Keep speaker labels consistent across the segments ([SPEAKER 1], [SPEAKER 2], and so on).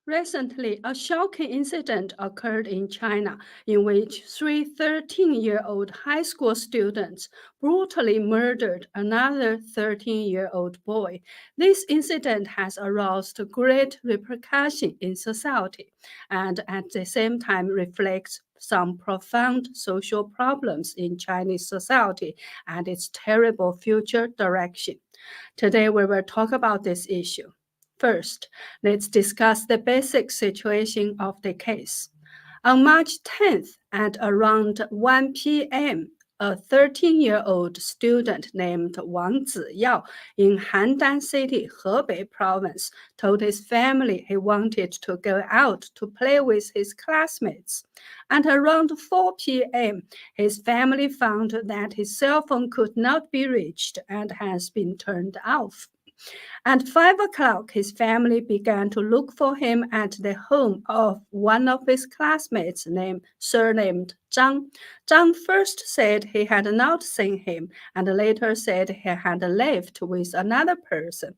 [SPEAKER 1] Recently, a shocking incident occurred in China in which three 13-year-old high school students brutally murdered another 13-year-old boy. This incident has aroused great repercussion in society and at the same time reflects some profound social problems in Chinese society and its terrible future direction. Today, we will talk about this issue. First, let's discuss the basic situation of the case. On March 10th at around 1 p.m., a 13-year-old student named Wang Ziyao in Handan City, Hebei province, told his family he wanted to go out to play with his classmates. At around 4 p.m., his family found that his cell phone could not be reached and has been turned off. At 5 o'clock, his family began to look for him at the home of one of his classmates surnamed Zhang. Zhang first said he had not seen him and later said he had left with another person.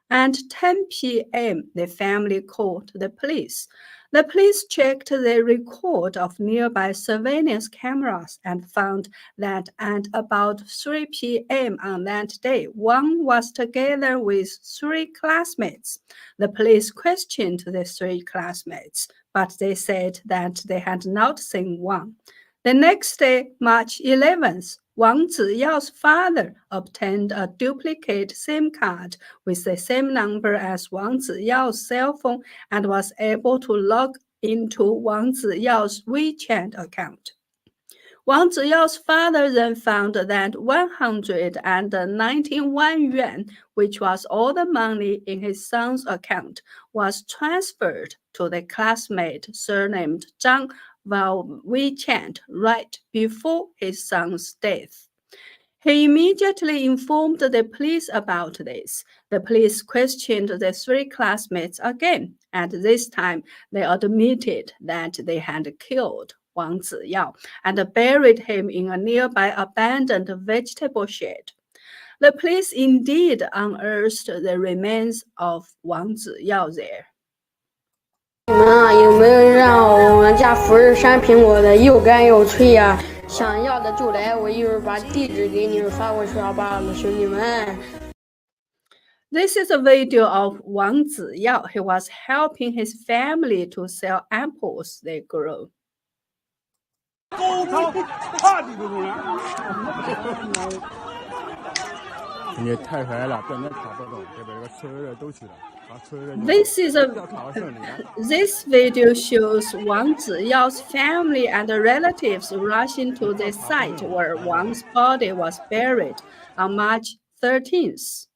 [SPEAKER 1] At 10 p.m., the family called the police. The police checked the record of nearby surveillance cameras and found that at about 3 p.m. on that day, Wang was together with three classmates. The police questioned the three classmates, but they said that they had not seen Wang. The next day, March 11th, Wang Ziyao's father obtained a duplicate SIM card with the same number as Wang Ziyao's cell phone and was able to log into Wang Ziyao's WeChat account. Wang Ziyao's father then found that 191 yuan, which was all the money in his son's account, was transferred to the classmate surnamed Zhang via WeChat right before his son's death. He immediately informed the police about this. The police questioned the three classmates again. At this time, they admitted that they had killed Wang Ziyao and buried him in a nearby abandoned vegetable shed. The police indeed unearthed the remains of Wang Ziyao there.
[SPEAKER 2] 你们啊，有没有让我们家富士山苹果的又干又脆呀？想要的就来，我一会儿把地址给你们发过去，好吧，兄弟们。
[SPEAKER 1] This is a video of Wang Ziyao. He was helping his family to sell apples they grow.
[SPEAKER 3] 你太坏了，根本看不懂，这边个所有人都去了。
[SPEAKER 1] This video shows Wang Ziyao's family and relatives rushing to the site where Wang's body was buried on March 13th.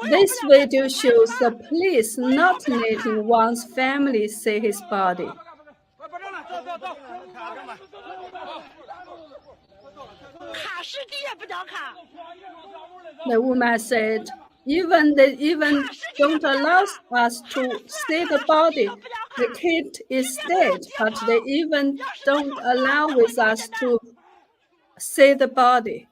[SPEAKER 1] This video shows the police not letting Wang's family see his body. The woman said, even don't allow us to see the body. The kid is dead, but they even don't allow with us to see the body.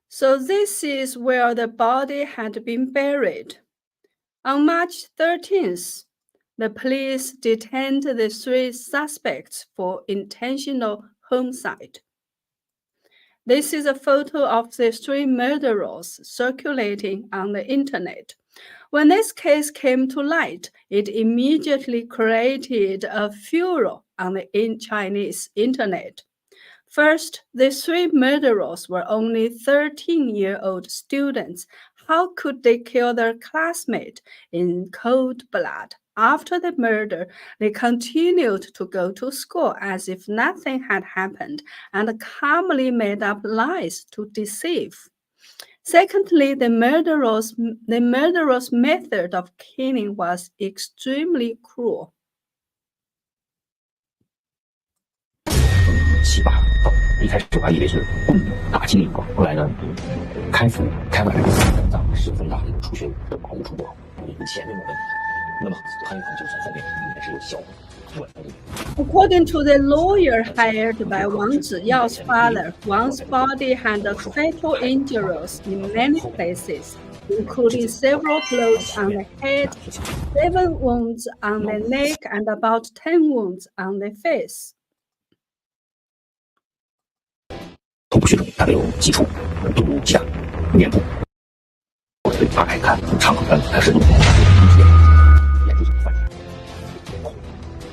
[SPEAKER 1] So this is where the body had been buried. On March 13th, the police detained the three suspects for intentional homicide. This is a photo of the three murderers circulating on the internet. When this case came to light, it immediately created a furor on the Chinese internet. First, the three murderers were only 13-year-old students. How could they kill their classmate in cold blood? After the murder, they continued to go to school as if nothing had happened and calmly made up lies to deceive. Secondly, the murderous method of killing was extremely cruel.
[SPEAKER 4] 一开始我还以为是打击的预告，后来呢，开外来肝脏10分大的出血的保护出过前面的问题，那么还有可能就是后面应该是有小突然的。
[SPEAKER 1] According to the lawyer hired by Wang Ziyao's father, Wang's body had fatal injuries in many places, including several blows on the head, 7 wounds on the neck, and about 10 wounds on the face.
[SPEAKER 4] 头部血肿大概有几处，肚部、脐带、面部。我可以大概看肠口还是眼珠子翻眼，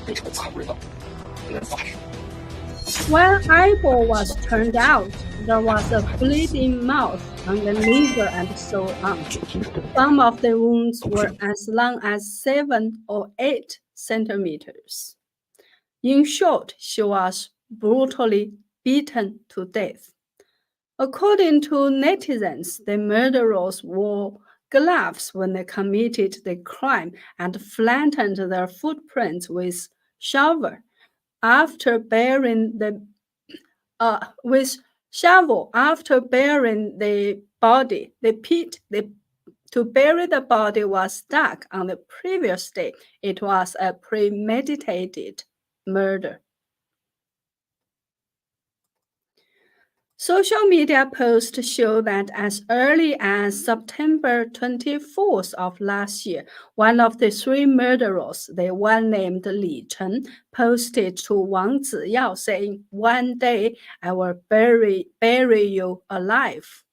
[SPEAKER 4] 非常的惨无人道，令人发指。
[SPEAKER 1] When eyeball was turned out, there was a bleeding mouth on the liver and so on. Some of the wounds were as long as 7 or 8 centimeters. In short, she was brutally beaten to death. According to netizens, the murderers wore gloves when they committed the crime and flattened their footprints with shovel after burying the body. The pit to bury the body was dug on the previous day. It was a premeditated murder. Social media posts show that as early as September 24th of last year, one of the 3 murderers, the one named Li Chen, posted to Wang Ziyao saying, "One day I will bury you alive."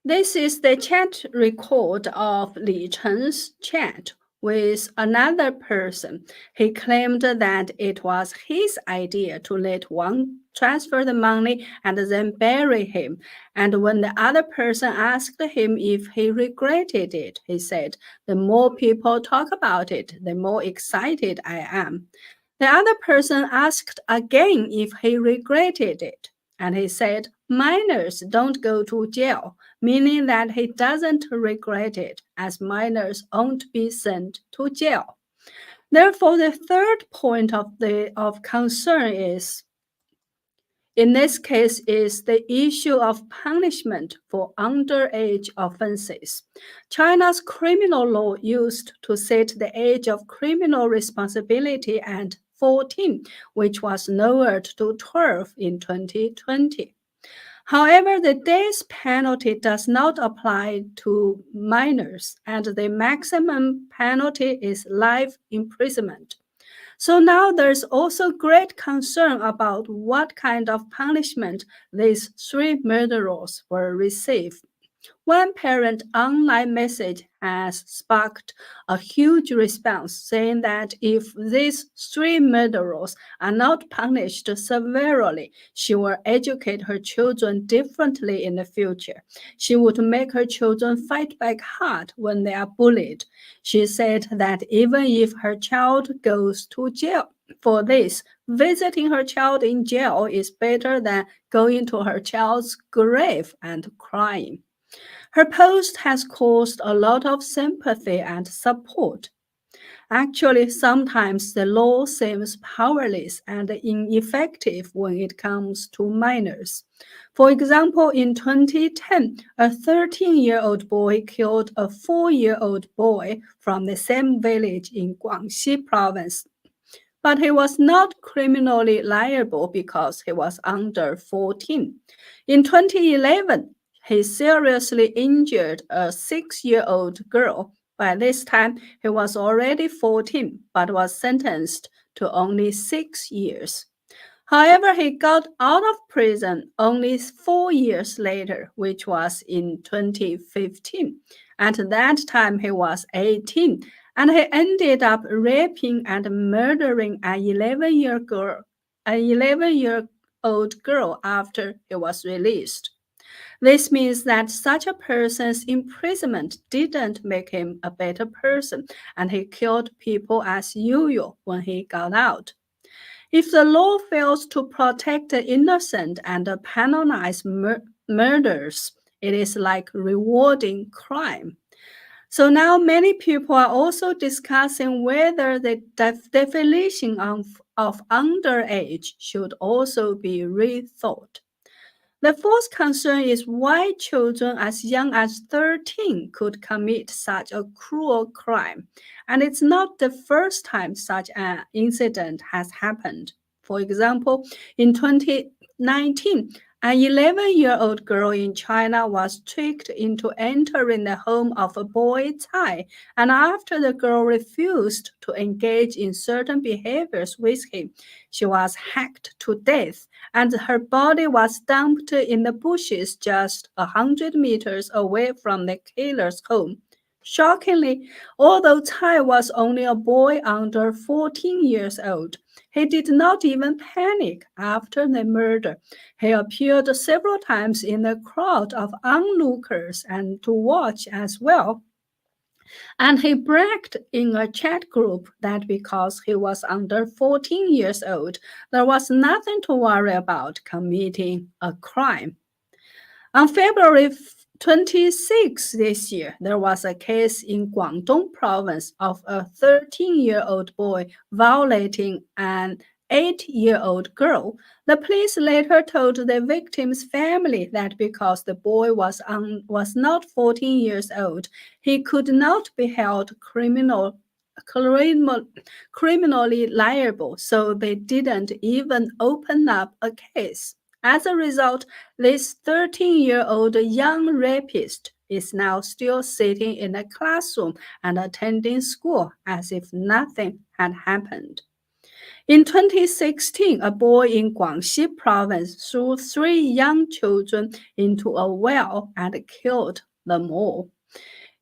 [SPEAKER 1] This is the chat record of Li Chen's chat with another person. He claimed that it was his idea to let Wang transfer the money and then bury him. And when the other person asked him if he regretted it, he said, "The more people talk about it, the more excited I am." The other person asked again if he regretted it, and he said, "Minors don't go to jail," meaning that he doesn't regret it, as minors won't be sent to jail. Therefore, the third point of concern is, in this case, is the issue of punishment for underage offenses. China's criminal law used to set the age of criminal responsibility at 14, which was lowered to 12 in 2020. However, the death penalty does not apply to minors, and the maximum penalty is life imprisonment. So now there's also great concern about what kind of punishment these 3 murderers will receive. One parent online message has sparked a huge response, saying that if these 3 murderers are not punished severely, she will educate her children differently in the future. She would make her children fight back hard when they are bullied. She said that even if her child goes to jail for this, visiting her child in jail is better than going to her child's grave and crying. Her post has caused a lot of sympathy and support. Actually, sometimes the law seems powerless and ineffective when it comes to minors. For example, in 2010, a 13-year-old boy killed a 4-year-old boy from the same village in Guangxi province. But he was not criminally liable because he was under 14. In 2011, he seriously injured a 6-year-old girl. By this time, he was already 14, but was sentenced to only 6 years. However, he got out of prison only 4 years later, which was in 2015. At that time, he was 18, and he ended up raping and murdering an 11-year-old girl after he was released. This means that such a person's imprisonment didn't make him a better person, and he killed people as usual when he got out. If the law fails to protect the innocent and penalize murders, it is like rewarding crime. So now many people are also discussing whether the definition of underage should also be rethought. The fourth concern is why children as young as 13 could commit such a cruel crime. And it's not the first time such an incident has happened. For example, in 2019, an 11-year-old girl in China was tricked into entering the home of a boy Tsai, and after the girl refused to engage in certain behaviors with him, she was hacked to death, and her body was dumped in the bushes just 100 meters away from the killer's home. Shockingly, although Tsai was only a boy under 14 years old, he did not even panic after the murder. He appeared several times in the crowd of onlookers and to watch as well. And he bragged in a chat group that because he was under 14 years old, there was nothing to worry about committing a crime. On February 26 this year, there was a case in Guangdong province of a 13-year-old boy violating an 8-year-old girl. The police later told the victim's family that because the boy was not 14 years old, he could not be held criminally liable, so they didn't even open up a case. As a result, this 13-year-old young rapist is now still sitting in a classroom and attending school as if nothing had happened. In 2016, a boy in Guangxi province threw 3 young children into a well and killed them all.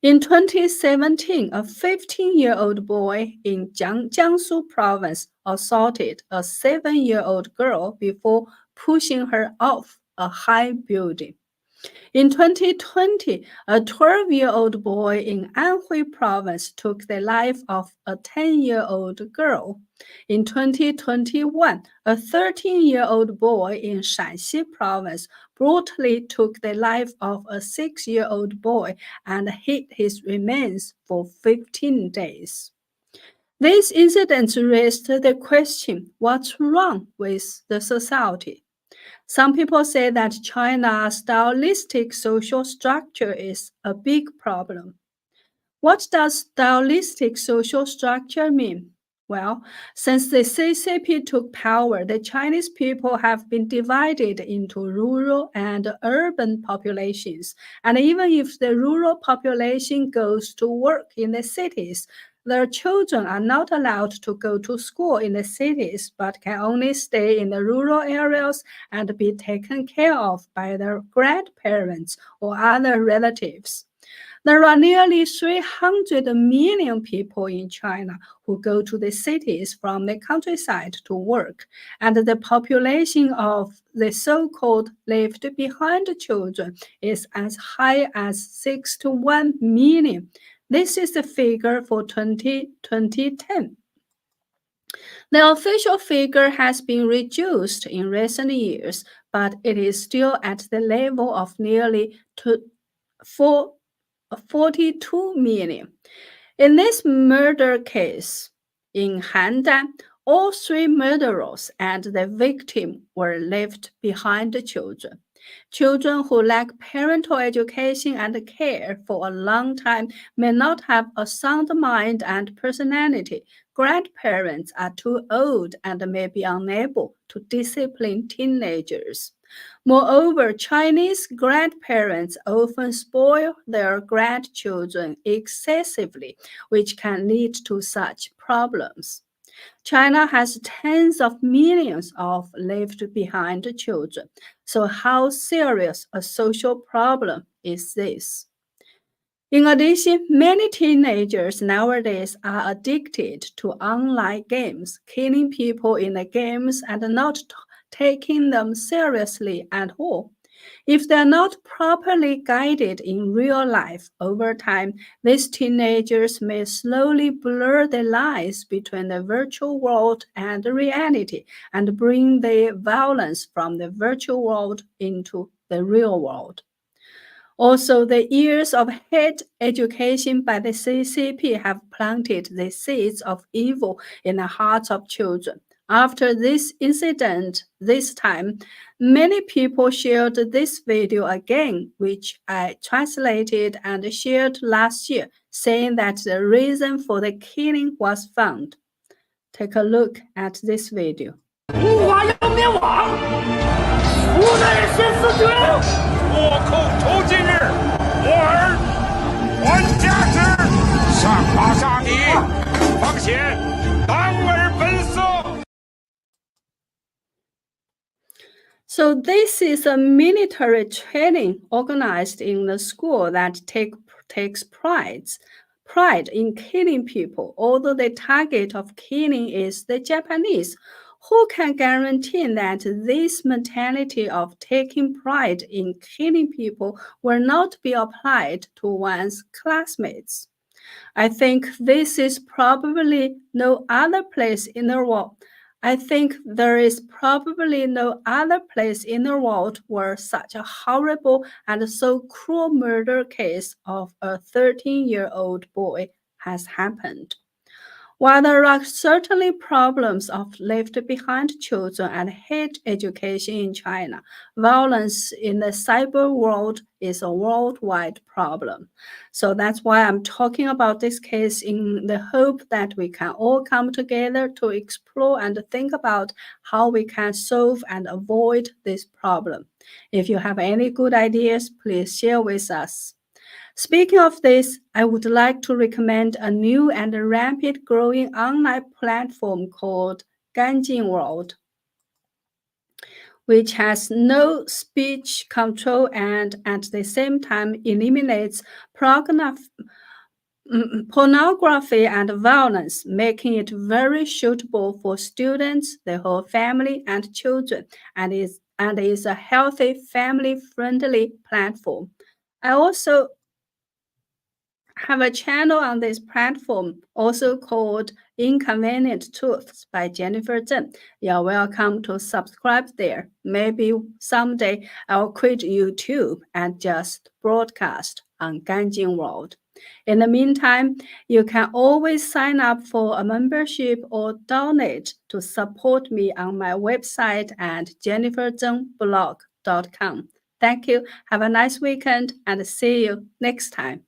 [SPEAKER 1] In 2017, a 15-year-old boy in Jiangsu province assaulted a 7-year-old girl before pushing her off a high building. In 2020, a 12-year-old boy in Anhui province took the life of a 10-year-old girl. In 2021, a 13-year-old boy in Shanxi province brutally took the life of a 6-year-old boy and hid his remains for 15 days. These incidents raised the question, what's wrong with the society? Some people say that China's stylistic social structure is a big problem. What does stylistic social structure mean? Well, since the CCP took power, the Chinese people have been divided into rural and urban populations. And even if the rural population goes to work in the cities, their children are not allowed to go to school in the cities, but can only stay in the rural areas and be taken care of by their grandparents or other relatives. There are nearly 300 million people in China who go to the cities from the countryside to work, and the population of the so-called left behind children is as high as 6 to 1 million. This is the figure for 2010. The official figure has been reduced in recent years, but it is still at the level of nearly 42 million. In this murder case in Handan, all 3 murderers and the victim were left behind children. Children who lack parental education and care for a long time may not have a sound mind and personality. Grandparents are too old and may be unable to discipline teenagers. Moreover, Chinese grandparents often spoil their grandchildren excessively, which can lead to such problems. China has tens of millions of left-behind children. So how serious a social problem is this? In addition, many teenagers nowadays are addicted to online games, killing people in the games and not taking them seriously at all. If they're not properly guided in real life, over time, these teenagers may slowly blur the lines between the virtual world and reality and bring the violence from the virtual world into the real world. Also, the years of hate education by the CCP have planted the seeds of evil in the hearts of children. After this incident, this time, many people shared this video again, which I translated and shared last year, saying that the reason for the killing was found. Take a look at this video.
[SPEAKER 5] 无法要灭亡，无奈先死绝。倭寇仇今日，我儿还家之，上马杀敌，方显当儿本色。
[SPEAKER 1] So this is a military training organized in the school that takes pride in killing people, although the target of killing is the Japanese. Who can guarantee that this mentality of taking pride in killing people will not be applied to one's classmates? I think this is probably no other place in the world. I think there is probably no other place in the world where such a horrible and so cruel murder case of a 13-year-old boy has happened. While there are certainly problems of left-behind children and hate education in China, violence in the cyber world is a worldwide problem. So that's why I'm talking about this case in the hope that we can all come together to explore and think about how we can solve and avoid this problem. If you have any good ideas, please share with us. Speaking of this, I would like to recommend a new and rapid growing online platform called 干净 World, which has no speech control and at the same time eliminates pornography and violence, making it very suitable for students, the whole family, and children, and is a healthy, family-friendly platform. I also have a channel on this platform also called Inconvenient Truths by Jennifer Zeng. You're welcome to subscribe there. Maybe someday I'll quit YouTube and just broadcast on 干净 World. In the meantime, you can always sign up for a membership or donate to support me on my website at jenniferzengblog.com. Thank you. Have a nice weekend and see you next time.